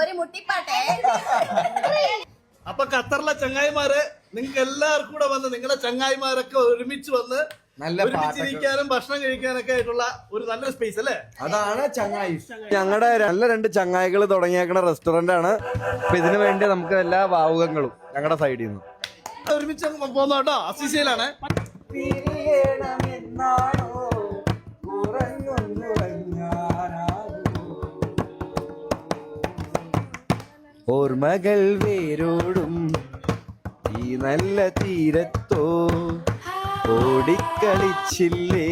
ഒരു മുട്ടിപ്പാട്ടെ. അപ്പൊ ഖത്തറിലെ ചങ്ങായിമാര് നിങ്ങൾക്ക് എല്ലാവർക്കും കൂടെ വന്ന് നിങ്ങളെ ചങ്ങായിമാരൊക്കെ ഒരുമിച്ച് വന്ന് ഒരുമിച്ചിരിക്കാനും ഭക്ഷണം കഴിക്കാനൊക്കെ ആയിട്ടുള്ള ഒരു നല്ലൊരു സ്പേസ് അല്ലേ? അതാണ് ചങ്ങായി. ഞങ്ങളുടെ നല്ല 2 ചങ്ങായികൾ തുടങ്ങിയേക്കുന്ന റെസ്റ്റോറന്റ് ആണ്. അപ്പൊ ഇതിനു വേണ്ടി നമുക്ക് എല്ലാ ഭാവുകങ്ങളും ഞങ്ങളുടെ സൈഡിൽ നിന്ന് ഒരുമിച്ച് പോകുന്ന കേട്ടോ. അസിസിയിലാണ്. ഓർമ്മകൾ വേരോടും ഈ നല്ല തീരത്തോ ഓടിക്കളിച്ചില്ലേ.